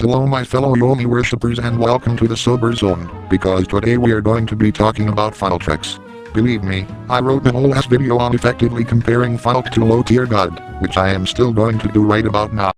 Hello my fellow Yomi worshippers and welcome to the Sober Zone, because today we are going to be talking about Fultrex. Believe me, I wrote a whole ass video on effectively comparing Fultrex to low tier god, which I am still going to do right about now.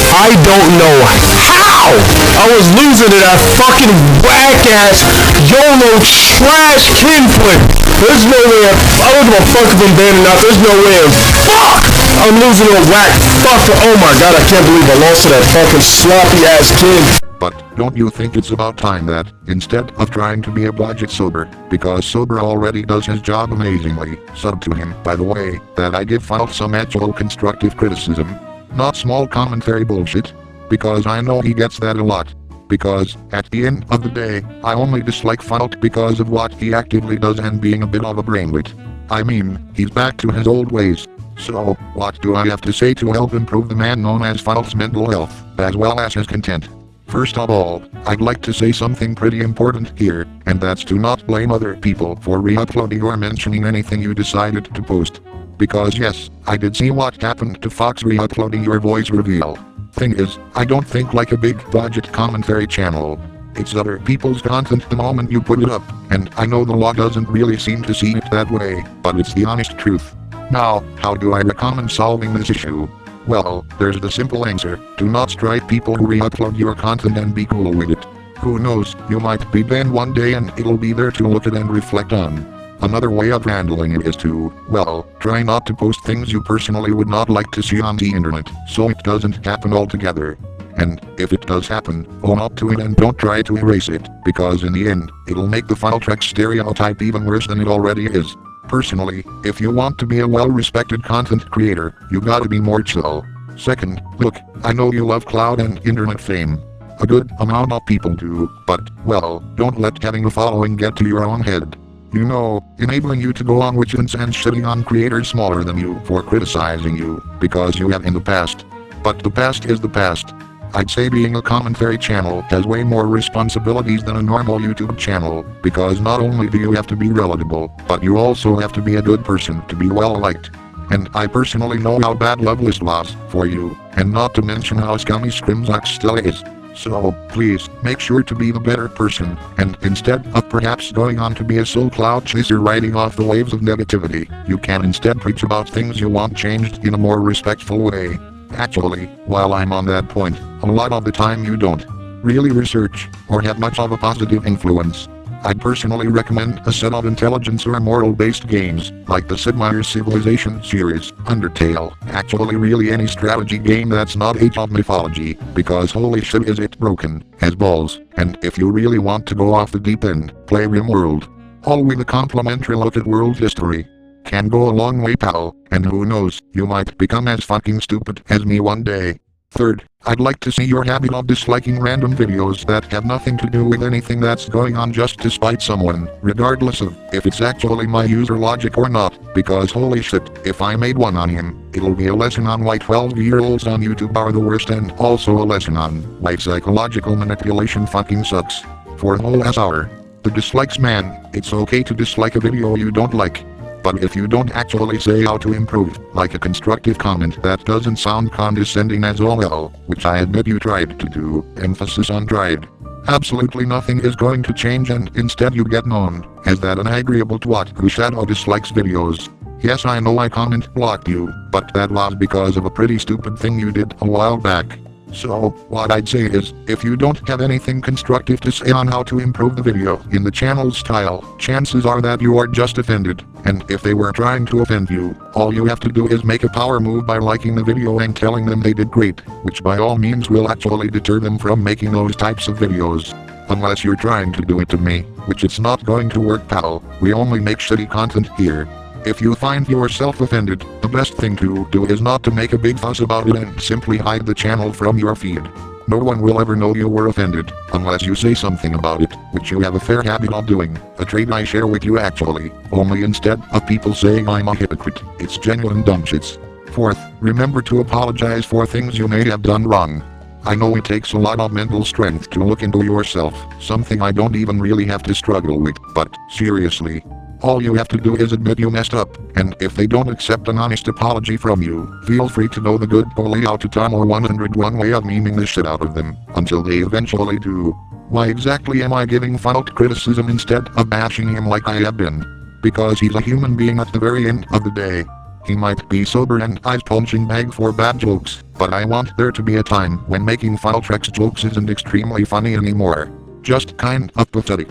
I don't know how I was losing to that fucking whack-ass YOLO trash kinflip. There's no way, I don't give a fuck if I'm banned or not, there's no way in fuck I'm losing to a whack fucker. Oh my god, I can't believe I lost to that fucking sloppy-ass kid. But don't you think it's about time that, instead of trying to be a budget Sober, because Sober already does his job amazingly, sub to him, by the way, that I give Fultrex some actual constructive criticism. Not small commentary bullshit, because I know he gets that a lot. Because, at the end of the day, I only dislike Fultrex because of what he actively does and being a bit of a brainwit. I mean, he's back to his old ways. So, what do I have to say to help improve the man known as Fultrex's mental health, as well as his content? First of all, I'd like to say something pretty important here, and that's to not blame other people for re-uploading or mentioning anything you decided to post. Because yes, I did see what happened to Fox re-uploading your voice reveal. Thing is, I don't think like a big budget commentary channel. It's other people's content the moment you put it up, and I know the law doesn't really seem to see it that way, but it's the honest truth. Now, how do I recommend solving this issue? Well, there's the simple answer: do not strike people who re-upload your content and be cool with it. Who knows, you might be banned one day and it'll be there to look at and reflect on. Another way of handling it is to, well, try not to post things you personally would not like to see on the internet, so it doesn't happen altogether. And, if it does happen, own up to it and don't try to erase it, because in the end, it'll make the Fultrex stereotype even worse than it already is. Personally, if you want to be a well-respected content creator, you gotta be more chill. Second, look, I know you love clout and internet fame. A good amount of people do, but, well, don't let having a following get to your own head. You know, enabling you to go on widgets and shitting on creators smaller than you for criticizing you, because you have in the past. But the past is the past. I'd say being a commentary channel has way more responsibilities than a normal YouTube channel, because not only do you have to be relatable, but you also have to be a good person to be well liked. And I personally know how bad Lovelist was for you, and not to mention how scummy Scrimzax still is. So, please, make sure to be the better person, and instead of perhaps going on to be a soul cloud chaser riding off the waves of negativity, you can instead preach about things you want changed in a more respectful way. Actually, while I'm on that point, a lot of the time you don't really research, or have much of a positive influence. I'd personally recommend a set of intelligence or moral-based games, like the Sid Meier's Civilization series, Undertale, actually really any strategy game that's not Age of Mythology, because holy shit is it broken, as balls, and if you really want to go off the deep end, play RimWorld. All with a complimentary look at world history. Can go a long way pal, and who knows, you might become as fucking stupid as me one day. Third, I'd like to see your habit of disliking random videos that have nothing to do with anything that's going on just to spite someone, regardless of if it's actually my user logic or not, because holy shit, if I made one on him, it'll be a lesson on why 12-year-olds on YouTube are the worst and also a lesson on why psychological manipulation fucking sucks. For a whole ass hour. The dislikes man, it's okay to dislike a video you don't like. But if you don't actually say how to improve, like a constructive comment that doesn't sound condescending as all hell, which I admit you tried to do, emphasis on tried, absolutely nothing is going to change and instead you get known as that unagreeable twat who shadow dislikes videos. Yes, I know I comment blocked you, but that was because of a pretty stupid thing you did a while back. So, what I'd say is, if you don't have anything constructive to say on how to improve the video in the channel's style, chances are that you are just offended, and if they were trying to offend you, all you have to do is make a power move by liking the video and telling them they did great, which by all means will actually deter them from making those types of videos. Unless you're trying to do it to me, which it's not going to work pal, we only make shitty content here. If you find yourself offended, the best thing to do is not to make a big fuss about it and simply hide the channel from your feed. No one will ever know you were offended, unless you say something about it, which you have a fair habit of doing, a trait I share with you actually, only instead of people saying I'm a hypocrite, it's genuine dumb shits. Fourth, remember to apologize for things you may have done wrong. I know it takes a lot of mental strength to look into yourself, something I don't even really have to struggle with, but seriously. All you have to do is admit you messed up, and if they don't accept an honest apology from you, feel free to know the good bully out to Tomo 101 way of memeing the shit out of them, until they eventually do. Why exactly am I giving Fault criticism instead of bashing him like I have been? Because he's a human being at the very end of the day. He might be sober and I's punching bag for bad jokes, but I want there to be a time when making Fultrex jokes isn't extremely funny anymore. Just kind of pathetic.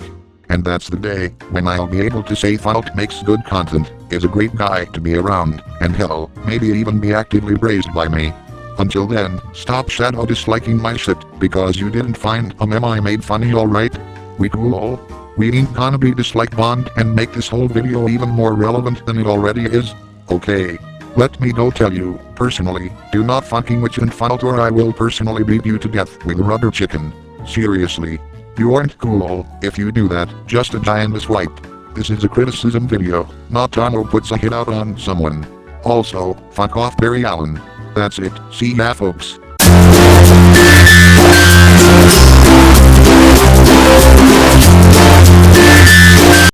And that's the day when I'll be able to say Fault makes good content, is a great guy to be around, and hell, maybe even be actively praised by me. Until then, stop shadow disliking my shit, because you didn't find a meme I made funny, alright? We cool? We ain't gonna be dislike bond and make this whole video even more relevant than it already is? Okay. Let me go tell you, personally, do not fucking with and Fault or I will personally beat you to death with a rubber chicken. Seriously. You aren't cool if you do that, just a giant swipe. This is a criticism video, not Tomo puts a hit out on someone. Also, fuck off Barry Allen. That's it, see ya folks.